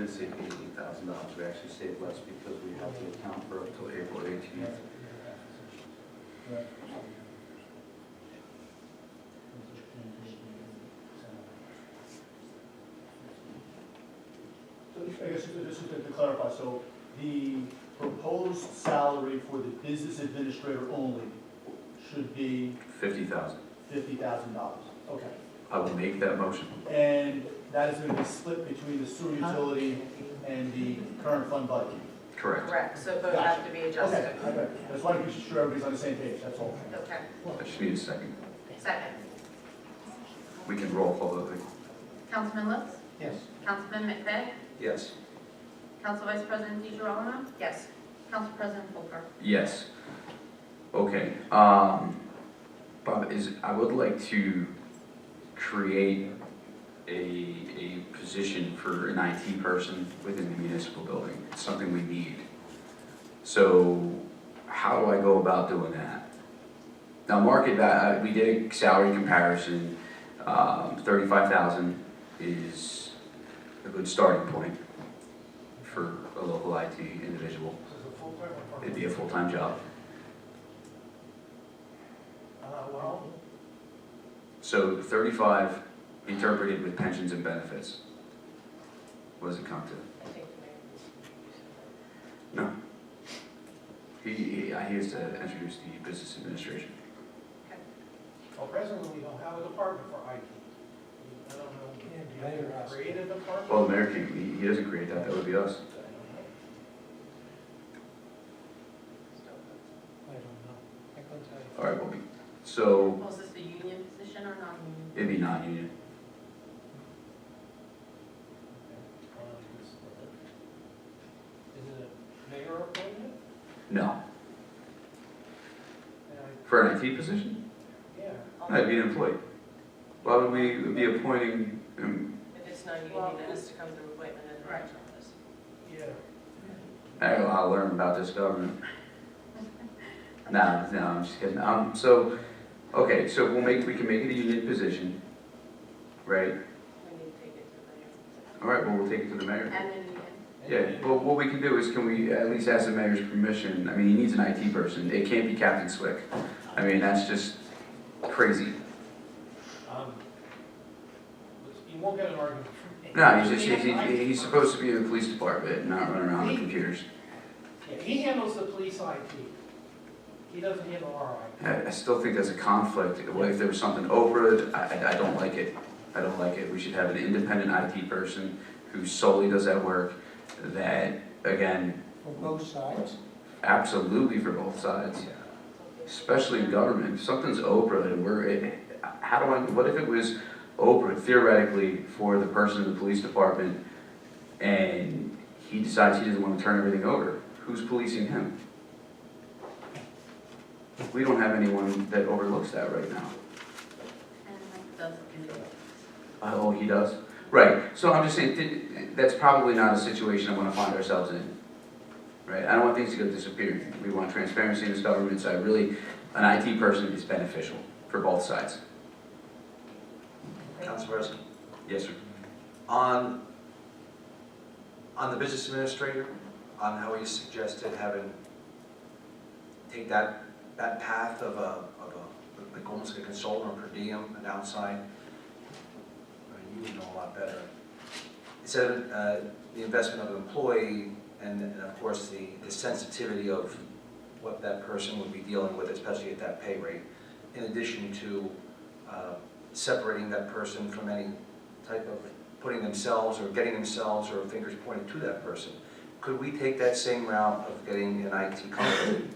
did save $88,000. We actually saved less because we had to account for up till April 18th. So I guess just to clarify, so the proposed salary for the business administrator only should be $50,000. $50,000. Okay. I will make that motion. And that is going to be split between the sewer utility and the current fund budget. Correct. Correct, so both have to be adjusted. Okay. I just want to be sure everybody's on the same page, that's all. Okay. I just need a second. Second. We can roll call the thing. Councilman Lutz? Yes. Councilman McVeigh? Yes. Council Vice President DeGirolamo? Yes. Council President Polk? Yes. Okay. Bob, I would like to create a position for an IT person within the municipal building. It's something we need. So how do I go about doing that? Now, market that we did a salary comparison. 35,000 is a good starting point for a local IT individual. It'd be a full-time job. Well, So 35 interpreted with pensions and benefits. What does it come to? I think No. He has to introduce the business administration. Well, presently, we don't have a department for IT. I don't know, do you have to create a department? Well, the mayor can't, he doesn't create that, that would be us. I don't know. I couldn't tell you. All right, well, so Was this the union position or non-union? it'd be non-union. Is it a mayor appointment? No. And For an IT position? yeah. No, it'd be an employee. Why would we be appointing if it's non-union, it has to come through appointment in the Right. mayor's office. Yeah. I'll learn about this government. No, I'm just kidding. So, okay, so we can make it a union position, right? We need to take it to the mayor. All right, well, we'll take it to the mayor. And then Yeah, well, what we can do is, can we at least ask the mayor's permission? I mean, he needs an IT person. It can't be Captain Swick. I mean, that's just crazy. You won't get an argument. No, he's supposed to be in the police department, not running around on computers. Yeah, he handles the police IT. He doesn't handle our IT. I still think there's a conflict. If there was something over it, I don't like it. I don't like it. We should have an independent IT person who solely does that work. That, again, For both sides? absolutely for both sides, especially in government. If something's Oprah and what if it was Oprah theoretically for the person in the police department and he decides he doesn't want to turn everything over? Who's policing him? We don't have anyone that overlooks that right now. Mike does do it. Oh, he does? Right, so I'm just saying, that's probably not a situation I want to find ourselves in. Right, I don't want things to go disappearing. We want transparency in this government, so an IT person is beneficial for both sides. Council President, Yes, sir. on the business administrator, on how you suggested take that path of like almost like a consultant or per diem, an outside, you would know a lot better. Instead of the investment of an employee and of course the sensitivity of what that person would be dealing with, especially at that pay rate, in addition to separating that person from any type of putting themselves or getting themselves or fingers pointed to that person. Could we take that same route of getting an IT company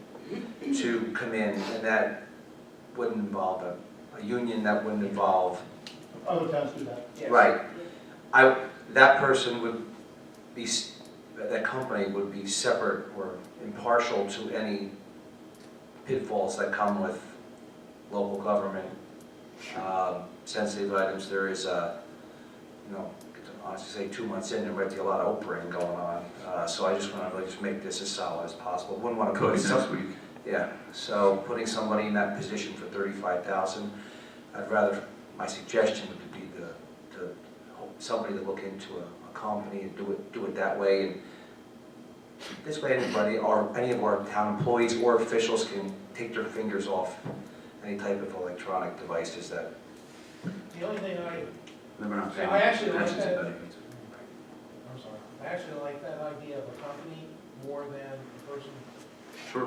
to come in, and that wouldn't involve a union, that wouldn't involve... other towns do that. Yes. Right. That person would be, that company would be separate or impartial to any pitfalls that come with local government, sensitive items. There is honestly say 2 months in, there might be a lot of Oprahing going on. So I just want to just make this as solid as possible. Wouldn't want to put Next week. Yeah, so putting somebody in that position for $35,000, my suggestion would be somebody to look into a a company and do it that way. And this way anybody, or any of our town employees or officials can take their fingers off any type of electronic devices that, The only thing Then we're not paying I actually like pensions and that. benefits. I'm sorry, I actually like that idea of a company more than a person. Sure.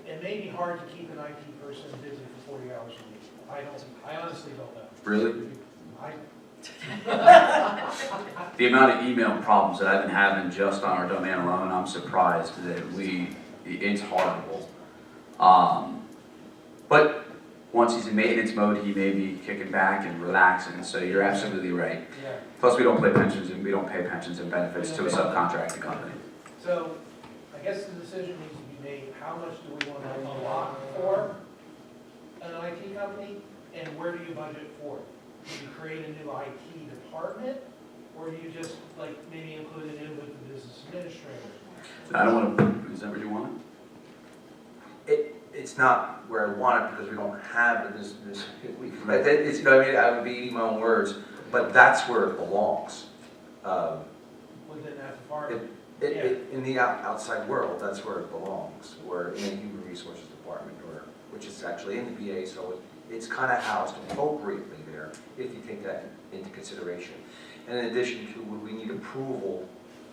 It may be hard to keep an IT person busy for 40 hours a week. I honestly don't know. Really? I, The amount of email problems that I've been having just on our domain alone, I'm surprised that it's horrible. But once he's in maintenance mode, he may be kicking back and relaxing, so you're absolutely right. yeah. Plus, we don't pay pensions and benefits to a subcontracting company. So I guess the decision needs to be made, how much do we want to allot for an IT company? And where do you budget for it? Do you create a new IT department? Or do you just like maybe include it in with the business administrator? I don't want to, is that what you want? it's not where I want it because we don't have this, it's, you know what I mean, I would be eating my own words, but that's where it belongs. Within that department? In the outside world, that's where it belongs, or in the human resources department, or, which is actually in the VA, so it's kind of housed appropriately there, if you take that into consideration. And in addition to, would we need approval,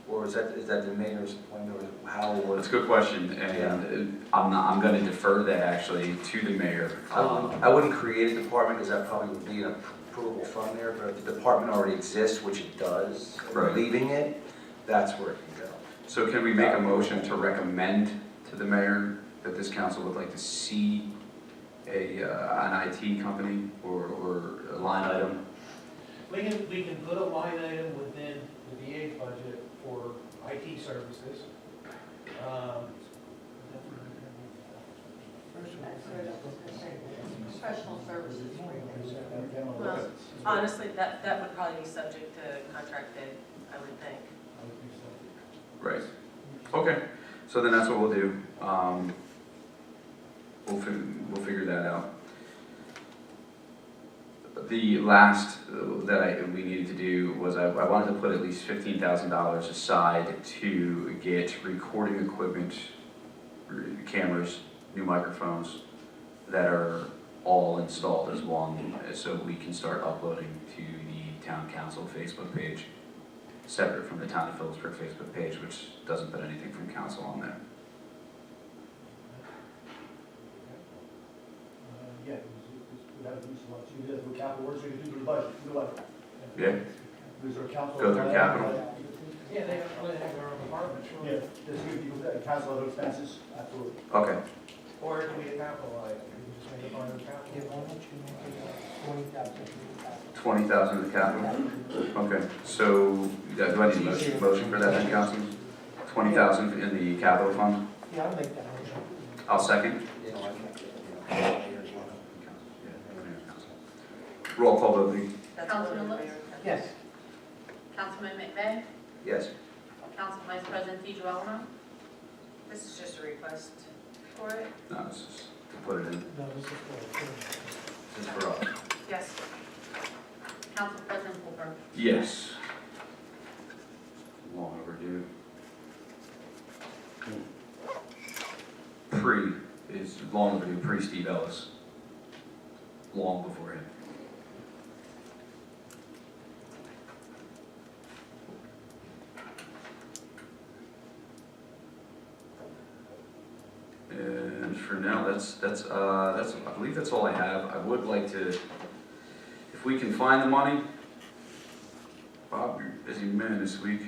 or is that the mayor's appointment, or how would? That's a good question, and I'm going to defer that actually to the mayor. I wouldn't create a department, because that probably would be an approval from there, but if the department already exists, which it does, Right. leaving it, that's where it can go. So can we make a motion to recommend to the mayor that this council would like to see an IT company or a line item? We can put a line item within the VA budget for IT services. Professional services. Well, honestly, that would probably be subject to contract bid, I would think. Right. Okay, so then that's what we'll do. We'll figure that out. The last that we needed to do was I wanted to put at least $15,000 aside to get recording equipment, cameras, new microphones that are all installed as one, so we can start uploading to the town council Facebook page, separate from the town of Phillipsburg Facebook page, which doesn't put anything from council on there. Yeah, we have to do some, so you guys do capital works, we can do the budget, do what? Yeah? Is there a council? Go through capital. Yeah, they have their own department, sure. Yeah, just give people that cancel other expenses, absolutely. Okay. Or it can be a capital item, you can just make it part of the capital. why don't you make it 20,000? 20,000 of the capital? Okay, so, do I need a motion for that then, Councilman? 20,000 in the capital fund? Yeah, I'll make that motion. I'll second. Roll call vote, please. That's Councilman what the Lutz? mayor has. Yes. Councilman McVeigh? Yes. Council Vice President DeGirolamo? This is just a request for it? No, this is to put it in. No, this is for, This is for us. Yes. Council President Holbrook? Yes. Long overdue. Is long overdue, pre-Steve Ellis. Long before him. And for now, I believe that's all I have. I would like to, if we can find the money, Bob, you're a busy man this week.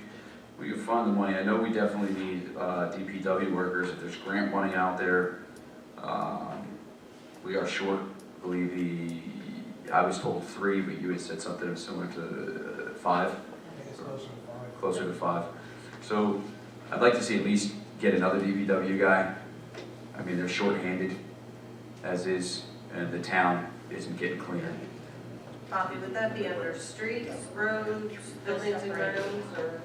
We can find the money. I know we definitely need DPW workers. If there's grant money out there, we are short. I believe I was told 3, but you had said something similar to 5. I think it's closer to 5. Closer to 5. So I'd like to see at least get another DPW guy. I mean, they're short-handed as is, and the town isn't getting cleaner. Bobby, would that be under streets, roads, buildings and grounds, or?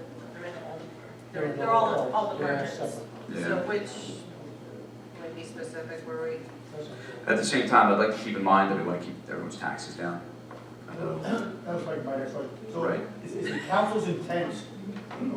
They're all departments. So Yeah. which, would be specific, where we, At the same time, I'd like to keep in mind that we want to keep everyone's taxes down. That was my next question. So Right. is the council's intent,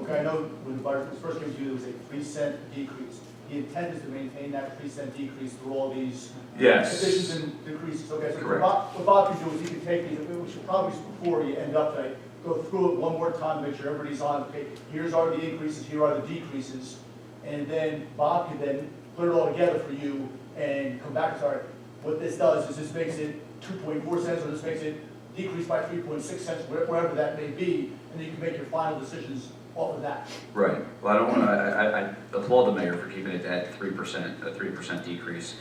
okay, I know when the budget was first came to you, there was a 3-cent decrease. The intent is to maintain that 3-cent decrease through all these Yes. additions and decreases. Okay, so Correct. what Bob can do is he can take these, we should probably, before you end up tonight, go through it one more time to make sure everybody's on, okay, here's are the increases, here are the decreases. And then Bob can then put it all together for you and come back and start. What this does is this makes it 2.4 cents, or this makes it decrease by 3.6 cents, wherever that may be, and then you can make your final decisions off of that. Right, well, I don't want to, I applaud the mayor for keeping it at 3%, a 3% decrease.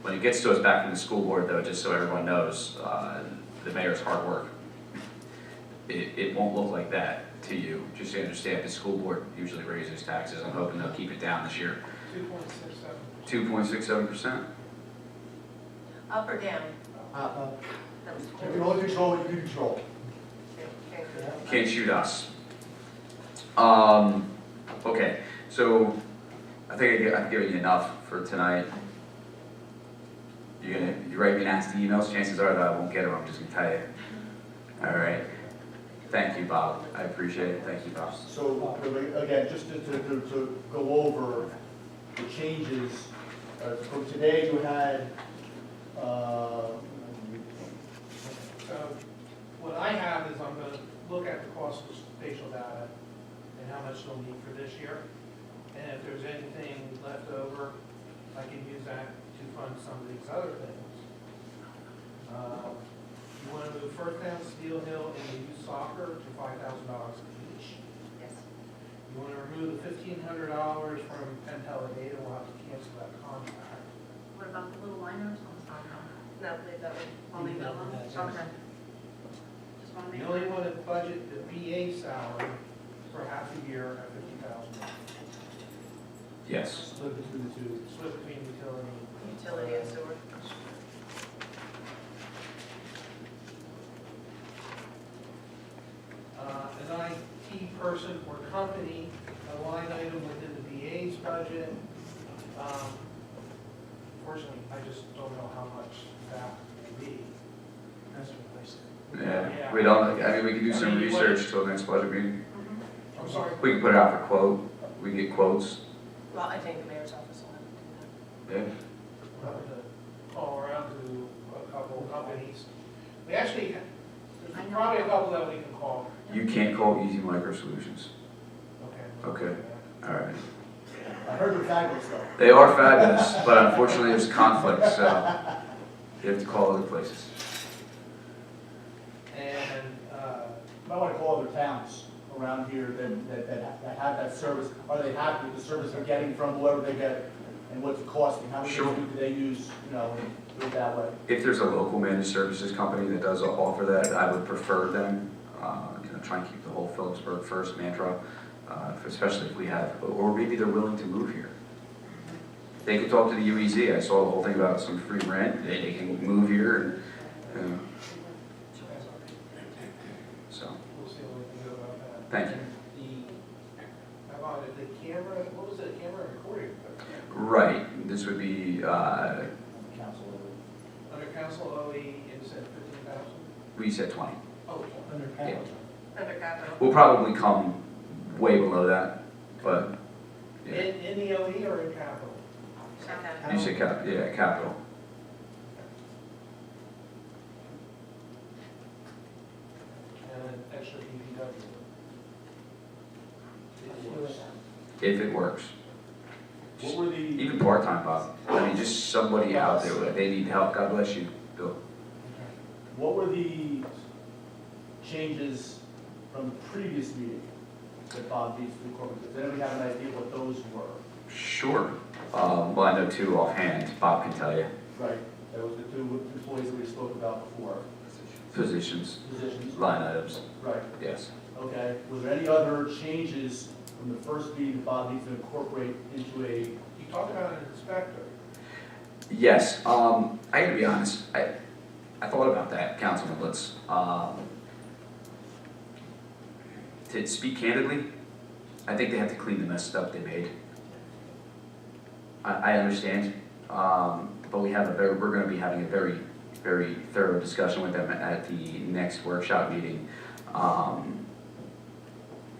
When it gets to us back in the school board, though, just so everyone knows, the mayor's hard work, it won't look like that to you. Just so you understand, the school board usually raises taxes. I'm hoping they'll keep it down this year. 2.67. 2.67%? Up or down? That was You can only control what you can control. Can't shoot us. Okay, so I think I've given you enough for tonight. You write me nasty emails, chances are that I won't get them, I'm just gonna tell you. All right. Thank you, Bob. I appreciate it. Thank you, Bob. So, again, just to go over the changes, from today you had, So what I have is I'm gonna look at the cost of spatial data and how much they'll need for this year. And if there's anything left over, I can use that to fund some of these other things. You wanna move first down Steel Hill and the youth soccer to $5,000 each. Yes. You wanna remove the $1,500 from Penn Data, we'll have to cancel that contract. What about the little liners? I'm sorry, no. No, leave that one. I'll leave that one. Okay. Just want to make You only want to budget the BA salary for half a year at $50,000. Yes. split between the two. Split between utility. Utility and sewer. An IT person or company, a line item within the BA's budget. Unfortunately, I just don't know how much that may be. That's what I said. Yeah, we don't, I mean, we can do some research till next budget meeting. I'm sorry. We can put it out for quote, we can get quotes. Well, I think the mayor's office will have to do Yeah. We'll have to call around to a couple of companies. We actually, there's probably a couple that we can call. You can't call Easy Micro Solutions. Okay. Okay. All right. I heard they're fabulous though. They are fabulous, but unfortunately there's conflict, so you have to call other places. And, You might want to call other towns around here that have that service. Are they happy with the service they're getting from whoever they get? And what's it costing? How many Sure. do they use, and do it that way? If there's a local managed services company that does offer that, I would prefer them. Try and keep the whole Phillipsburg first mantra, especially if we have, or maybe they're willing to move here. They could talk to the UEZ. I saw the whole thing about some free rent. They can move here and, so, we'll see what we can do about that. thank you. How about the camera, what was it, camera recording? Right, this would be, Council. Under council OE, it said 15,000? we said 20. Oh, Under capital. that. Under capital. We'll probably come way below that, but, yeah. in the OE or in capital? You said capital. And an extra DPW. If it works. What were the, Even part-time, Bob. I mean, just somebody out there, they need help. God bless you, Bill. what were the changes from the previous meeting that Bob needs to incorporate? Does anybody have an idea what those were? Sure. Well, I know two offhand. Bob can tell you. Right, that was the two employees that we spoke about before, Positions, positions. line items, Right, yes. okay. Were there any other changes from the first meeting that Bob needs to incorporate into a, You talked about an inspector. Yes, I gotta be honest, I thought about that, Councilman Litz. To speak candidly, I think they have to clean the mess up they made. I understand, but we're gonna be having a very very thorough discussion with them at the next workshop meeting.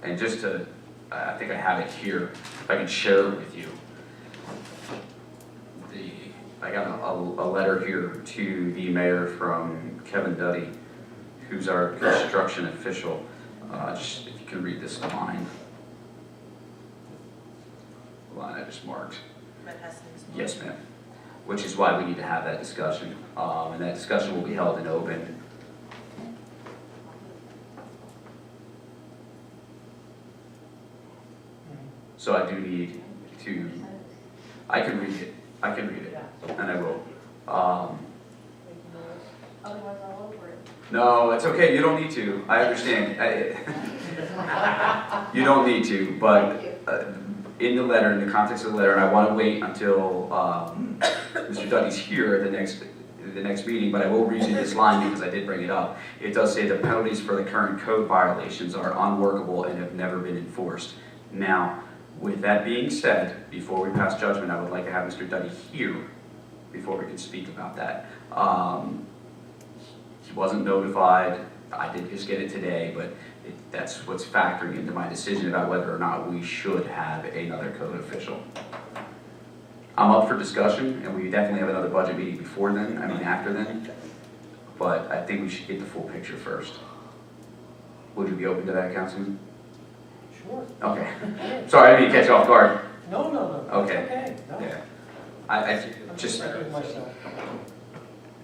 And just to, I think I have it here, if I can share it with you. I got a letter here to the mayor from Kevin Duddy, who's our construction official. Just if you can read this line. The line I just marked. That has to be- Yes, ma'am. Which is why we need to have that discussion. And that discussion will be held in open. So I do need to, I can read it, and I will. Otherwise, I'll over it. No, it's okay, you don't need to, I understand. You don't need to, but in the letter, in the context of the letter, and I want to wait until Mr. Dudley's here at the next meeting, but I will read you this line because I did bring it up. It does say the penalties for the current code violations are unworkable and have never been enforced. Now, with that being said, before we pass judgment, I would like to have Mr. Dudley here before we can speak about that. He wasn't notified, I did just get it today, but that's what's factoring into my decision about whether or not we should have another code official. I'm up for discussion, and we definitely have another budget meeting before then, after then, but I think we should get the full picture first. Would you be open to that, Councilman? Sure. Okay. Sorry, I didn't catch you off guard. No, no, no. Okay. It's okay. No. Yeah. I I'm just, checking myself.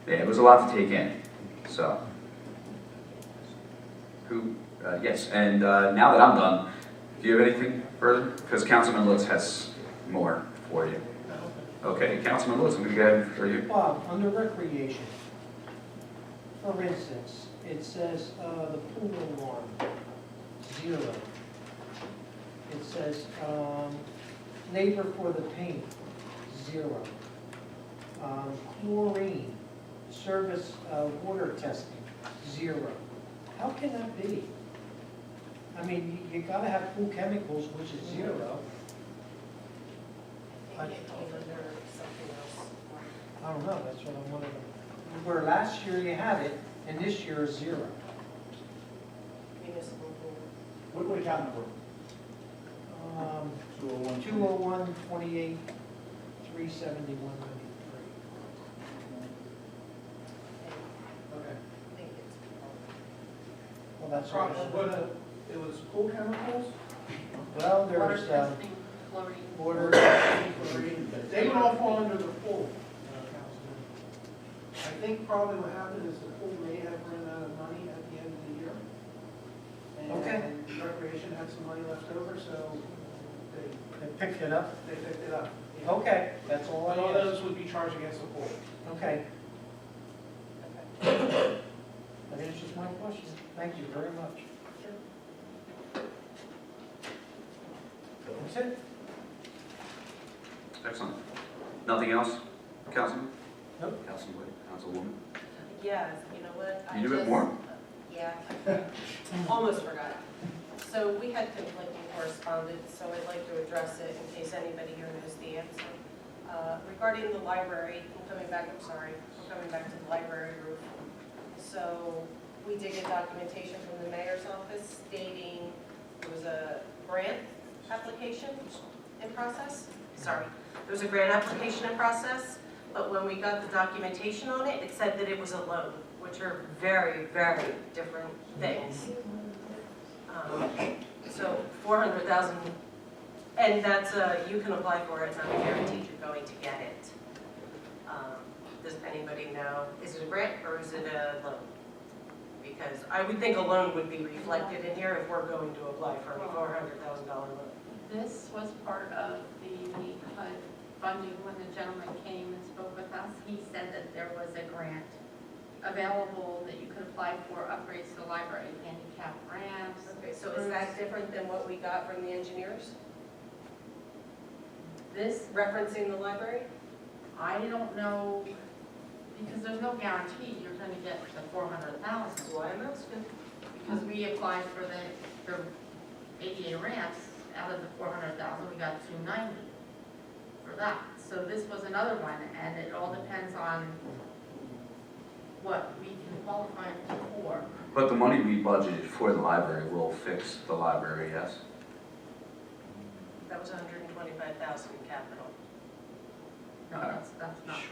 yeah, it was a lot to take in, so. Yes, and now that I'm done, do you have anything further? Because Councilman Lutz has more for you. Okay, Councilman Lutz, I'm going to go ahead for you. Bob, under recreation, for instance, it says the pool alarm, 0. It says labor for the paint, 0. Chlorine, service water testing, 0. How can that be? I mean, you gotta have pool chemicals, which is 0. I think it came under something else. I don't know, that's what I'm wondering. Where last year you had it, and this year is 0. Municipal pool. What account number? 201. 201, 28, 371, 93. Okay. I think it's. Well, that's what It was pool chemicals? well, Water there's testing, chlorine. water, They would all fall under the pool, Councilman. I think probably what happened is the pool may have run out of money at the end of the year. Okay. And Recreation had some money left over, so they picked it up. they picked it up. Okay, that's all But all I asked. those would be charged against the pool. Okay, that answers my question. Thank you very much. That's it? Excellent. Nothing else, Councilman? Nope. Councilwoman? Yeah, you know what? I You do it just- more? Yeah, almost forgot. So we had conflicting correspondence, so I'd like to address it in case anybody here knows the answer. Regarding the library, we're coming back to the library roof. So we did get documentation from the mayor's office stating there was a grant application in process. There was a grant application in process, but when we got the documentation on it, it said that it was a loan, which are very, very different things. So 400,000, and that's, you can apply for it, it's not guaranteed you're going to get it. Does anybody know, is it a grant or is it a loan? Because I would think a loan would be reflected in here if we're going to apply for a $400,000 loan. This was part of the HUD funding when the gentleman came and spoke with us. He said that there was a grant available that you could apply for upgrades to the library, handicap ramps. Okay, so is that different than what we got from the engineers, This, referencing the library? I don't know, because there's no guarantee you're gonna get the 400,000. That's why I'm asking. Because we applied for the ADA ramps, out of the 400,000, we got 290 for that. So this was another one, and it all depends on what we can qualify them for. But the money we budgeted for the library will fix the library, yes? That was 125,000 in capital. No, that's not right.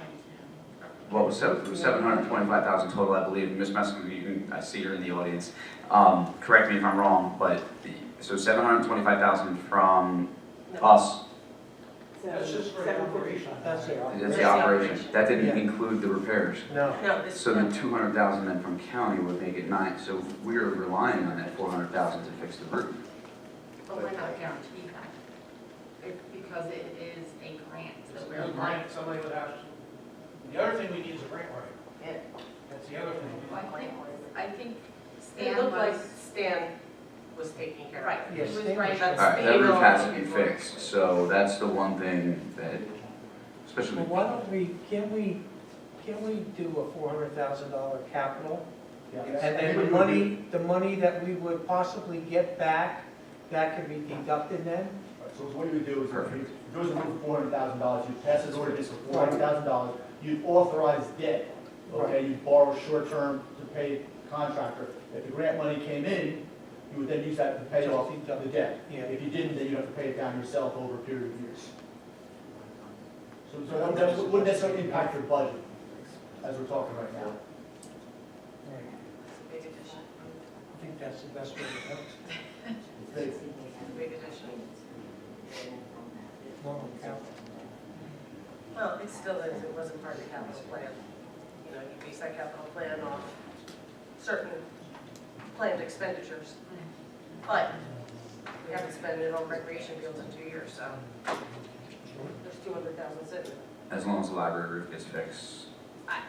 Well, it was 725,000 total, I believe. Ms. Messing, I see her in the audience. Correct me if I'm wrong, but, so 725,000 from No. us, That's just for the operation. That's it. that's the operation. That didn't include the repairs. No. No, this. So the 200,000 then from county would make it 9, so we're relying on that 400,000 to fix the roof. But we're not guaranteed that, because it is a grant that It's we're a applying. grant, somebody would have to. The other thing we need is a grant writer. Yeah. That's the other thing. I think It Stan looked like was, Stan was taking care of it. right, he Yes, was Stan right. was- That's All right, that the roof email has I'm to be looking for. fixed, so that's the one thing that, especially, Well, why don't we, can't we do a $400,000 capital? Yeah. And then the money that we would possibly get back, that could be deducted then? So what you would do is, if Perfect. there was a move for $400,000, you'd pass this ordinance for $400,000, you'd authorize debt, okay? You'd borrow short-term to pay the contractor. If the grant money came in, you would then use that to pay off the debt. Yeah. If you didn't, then you'd have to pay it down yourself over a period of years. So that wouldn't necessarily impact your budget, as we're talking right now. Right. It's a big addition. I think that's the best way to go. It's- Big addition. Normal capital. Well, it still is, it wasn't part of the capital plan. You know, you base that capital plan off certain planned expenditures. But we haven't spent it on recreation fields in 2 years, so there's 200,000 sitting there. as long as the library roof gets fixed,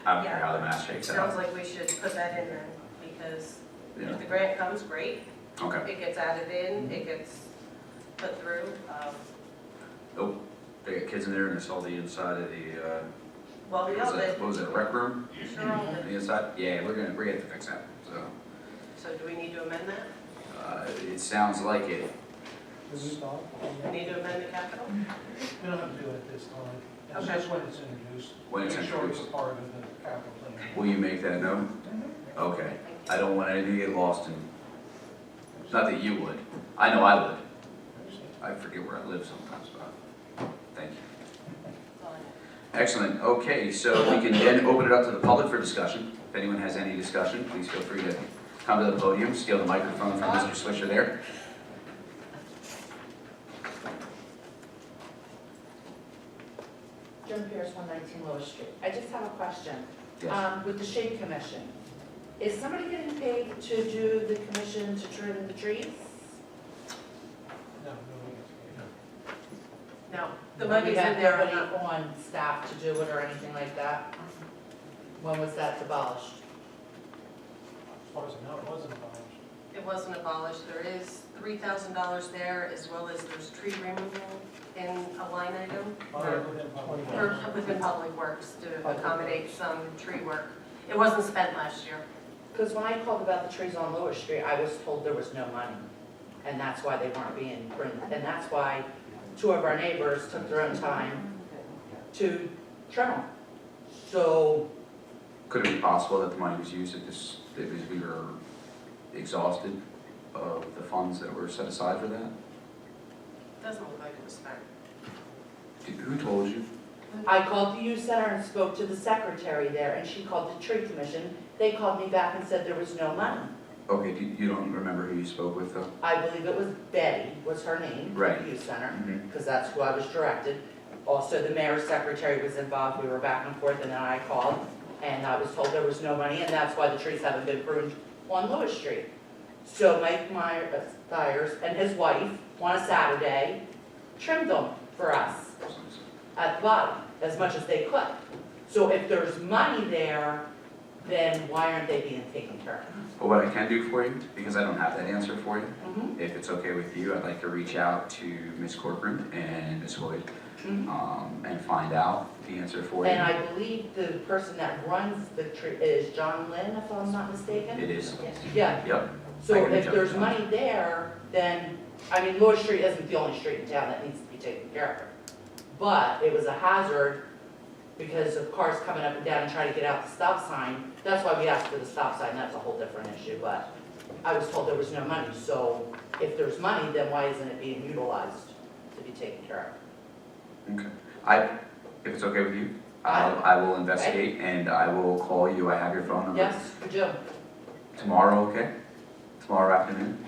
I don't care how the math shakes Sounds out. like we should put that in then, because Yeah, if the grant comes, great. okay. It gets added in, it gets put through. Oh, they got kids in there and it's all the inside of the, Well, what we was all it, did. what was it, a rec room? Sure all did. The inside? Yeah, we're gonna have to fix that, so. So do we need to amend that? It sounds like it. Do we vote? We need to amend the capital? We don't have to do it at this time. It's Okay. just when it's introduced. When it's Make sure it's introduced. a part of the capital plan. Will you make that note? Okay. I don't want anything to get lost in, not that you would. I know I would. I forget where I live sometimes, but thank you. That's all I have. Excellent. Okay, so we can then open it up to the public for discussion. If anyone has any discussion, please feel free to come to the podium, steal the microphone from Mr. Swisher there. Jim Pierce, 119 Lewis Street. I just have a question. Yes. With the shade commission, is somebody getting paid to do the commission to trim the trees? No, nobody gets No, the We money's in have there. nobody on staff to do it or anything like that? When was that abolished? As far as I know, it wasn't abolished. It wasn't abolished. There is $3,000 there, as well as there's tree removal in a line item Within public for, works. within Public Works to accommodate some tree work. It wasn't spent last year. Because when I called about the trees on Lewis Street, I was told there was no money. And that's why they weren't being pruned. And that's why two of our neighbors took their own time to trim them. So, Could it be possible that the money was used at this, that we were exhausted of the funds that were set aside for that? Doesn't look like it was spent. Who told you? I called the youth center and spoke to the secretary there, and she called the tree commission. They called me back and said there was no money. Okay, you don't remember who you spoke with though? I believe it was Betty, was her name, Right. at the youth center, Mhm. because that's who I was directed. Also, the mayor's secretary was involved, we were back and forth, and then I called, and I was told there was no money, and that's why the trees haven't been pruned on Lewis Street. So Mike Myers and his wife, on a Saturday, trimmed them for us at the bottom, as much as they could. So if there's money there, then why aren't they being taken care of? But what I can do for you, because I don't have that answer for you, Mhm, if it's okay with you, I'd like to reach out to Ms. Corcoran and Ms. Hoyt, mhm. and find out the answer for you. And I believe the person that runs the tree is John Lynn, if I'm not mistaken? It is. Yeah, Yep. so I can reach if out to there's John. money there, then, I mean, Lewis Street isn't the only street in town that needs to be taken care of. But it was a hazard because of cars coming up and down and trying to get out the stop sign, That's why we asked for the stop sign, that's a whole different issue, but I was told there was no money, so if there's money, then why isn't it being utilized to be taken care of? Okay. If it's okay with you, I will investigate and I will call you. I have your phone number. Yes, you do, Tomorrow, okay? Tomorrow afternoon?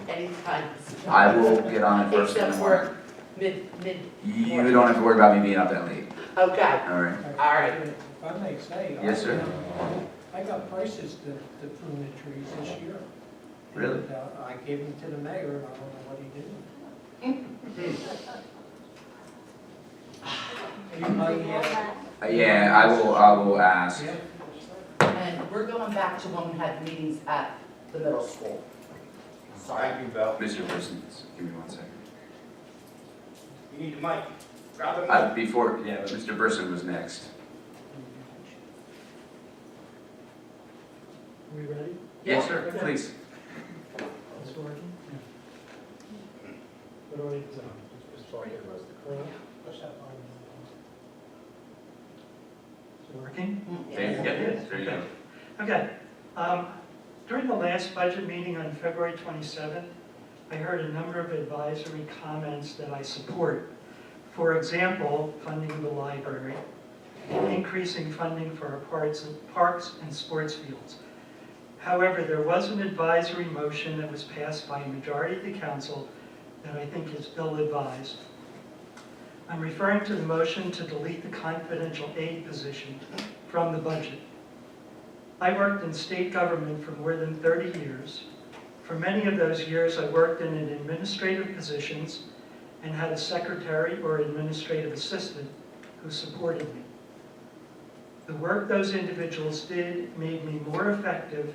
anytime. I will get on it first thing in the Except morning. for mid, You don't have to worry about me being up that late. okay, All right. all right. If I may say. Yes, sir. I got prices to prune the trees this year. Really? And, I gave them to the mayor, and I don't know what he did. Yeah, I will ask. Yeah. And we're going back to when we had meetings at the middle school. Sorry. Thank you, Bill. Mr. Person, give me 1 second. You need the mic. Grab the mic. Before, yeah, Mr. Burson was next. Are we ready? Yes, sir, please. It's working? What do I need to? Push that button. Is it working? There you go. Okay. During the last budget meeting on February 27th, I heard a number of advisory comments that I support. For example, funding the library, increasing funding for our parks and sports fields. However, there was an advisory motion that was passed by a majority of the council that I think is ill-advised. I'm referring to the motion to delete the confidential aid position from the budget. I worked in state government for more than 30 years. For many of those years, I worked in administrative positions and had a secretary or administrative assistant who supported me. The work those individuals did made me more effective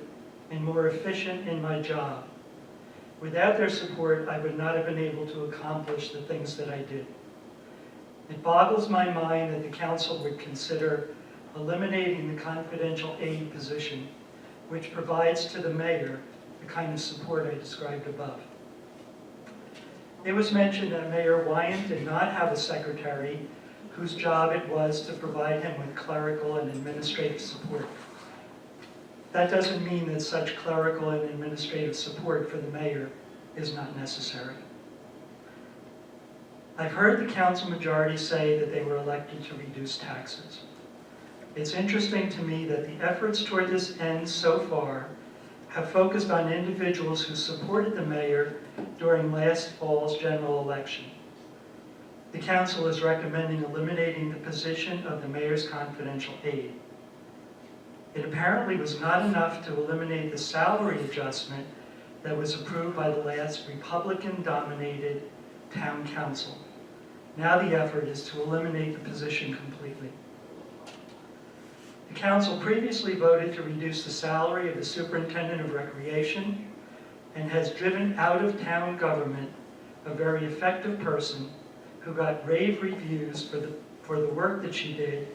and more efficient in my job. Without their support, I would not have been able to accomplish the things that I did. It boggles my mind that the council would consider eliminating the confidential aid position, which provides to the mayor the kind of support I described above. It was mentioned that Mayor Wyant did not have a secretary whose job it was to provide him with clerical and administrative support. That doesn't mean that such clerical and administrative support for the mayor is not necessary. I've heard the council majority say that they were elected to reduce taxes. It's interesting to me that the efforts toward this end so far have focused on individuals who supported the mayor during last fall's general election. The council is recommending eliminating the position of the mayor's confidential aide. It apparently was not enough to eliminate the salary adjustment that was approved by the last Republican-dominated town council. Now the effort is to eliminate the position completely. The council previously voted to reduce the salary of the superintendent of recreation and has driven out of town government a very effective person who got rave reviews for the work that she did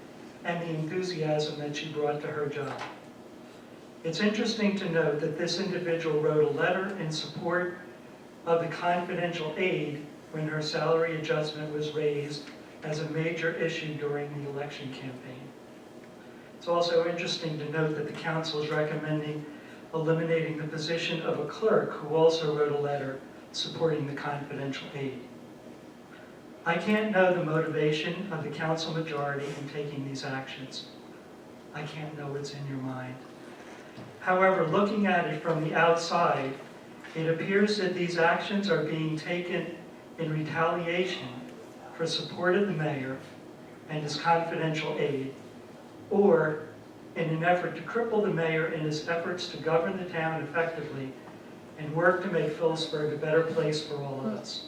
and the enthusiasm that she brought to her job. It's interesting to note that this individual wrote a letter in support of the confidential aid when her salary adjustment was raised as a major issue during the election campaign. It's also interesting to note that the council is recommending eliminating the position of a clerk who also wrote a letter supporting the confidential aid. I can't know the motivation of the council majority in taking these actions. I can't know what's in your mind. However, looking at it from the outside, it appears that these actions are being taken in retaliation for support of the mayor and his confidential aid, or in an effort to cripple the mayor in his efforts to govern the town effectively and work to make Phillipsburg a better place for all of us.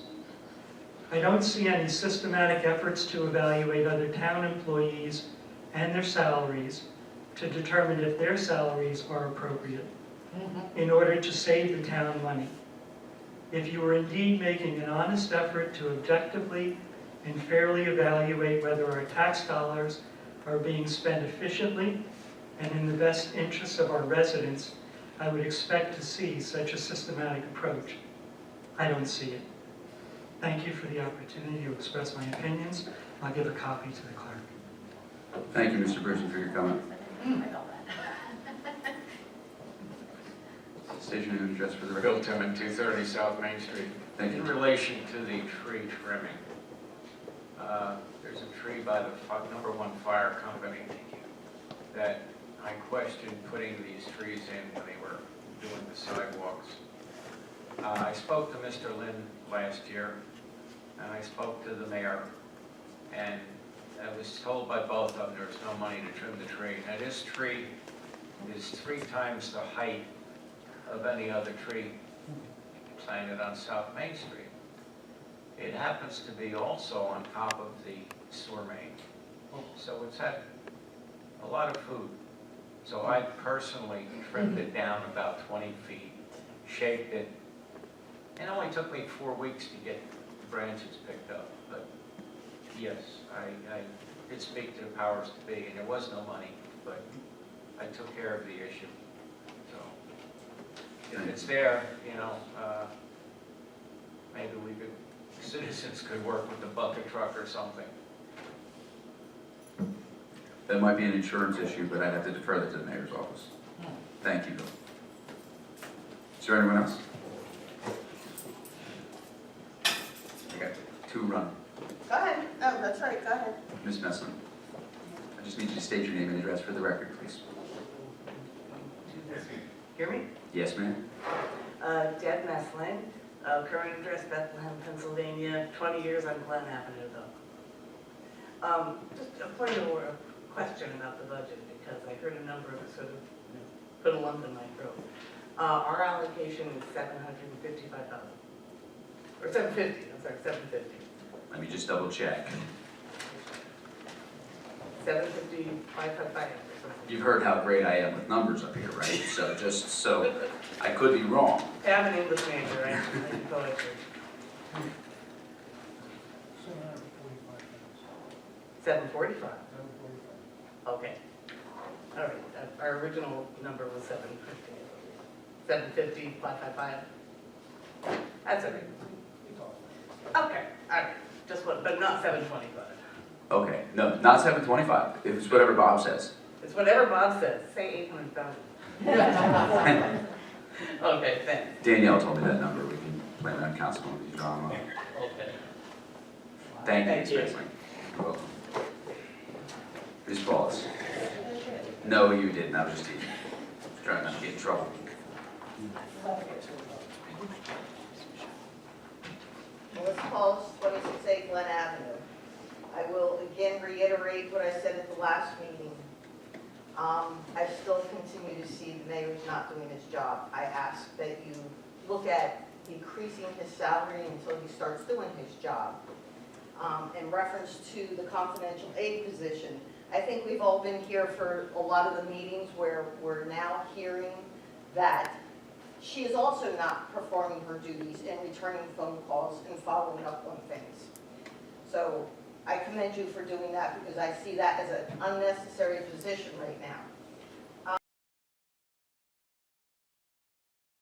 I don't see any systematic efforts to evaluate other town employees and their salaries to determine if their salaries are appropriate in order to save the town money. If you are indeed making an honest effort to objectively and fairly evaluate whether our tax dollars are being spent efficiently and in the best interests of our residents, I would expect to see such a systematic approach. I don't see it. Thank you for the opportunity to express my opinions. I'll give a copy to the clerk. Thank you, Mr. Burson, for your comment. State your name and address for the Bill record. Timmon, 230 South Main Street. Thank In you. relation to the tree trimming, there's a tree by the number one fire company that I questioned putting these trees in when they were doing the sidewalks. I spoke to Mr. Lynn last year, and I spoke to the mayor, and I was told by both of them there's no money to trim the tree. Now, this tree is 3 times the height of any other tree planted on South Main Street. It happens to be also on top of the sewer main, so it's had a lot of food. So I personally trimmed it down about 20 feet, shaped it. It only took me 4 weeks to get the branches picked up, but yes, I did speak to the powers to be, and there was no money, but I took care of the issue. So if it's there, you know, maybe we could, citizens could work with the bucket truck or something. That might be an insurance issue, but I'd have to defer that to the mayor's office. Thank you, Bill. Is there anyone else? Okay, 2 run. Go ahead. No, that's right, go ahead. Ms. Messlin. I just need you to state your name and address for the record, please. Hear me? Yes, ma'am? Deb Messlin, current address Bethlehem, Pennsylvania, 20 years on Glen Avenue though. Just a point of order, a question about the budget, because I heard a number that sort of put a lump in my throat. Our allocation is $755,000. Or $750, I'm sorry, $750. Let me just double check. $750, $555 or something. You've heard how great I am with numbers up here, right? So just so I could be wrong. I'm an English major, right? I do poetry. 745. Okay. All right, our original number was 750. 750, 555. That's okay. Okay, all right, just what, but not 725. Okay, no, not 725. It's whatever Bob says. It's whatever Bob says, say 800,000. Okay, thanks. Danielle told me that number. We can blame it on Councilwoman drama. Okay. Thank Thank you, you. Ms. Messlin. You're welcome. Ms. Wallace. No, you didn't. I was just teasing. Trying not to get in trouble. Melissa Paulus, 26A Glen Avenue. I will again reiterate what I said at the last meeting. I still continue to see the mayor's not doing his job. I ask that you look at decreasing his salary until he starts doing his job. In reference to the confidential aid position, I think we've all been here for a lot of the meetings where we're now hearing that she is also not performing her duties and returning phone calls and following up on things. So I commend you for doing that because I see that as an unnecessary position right now.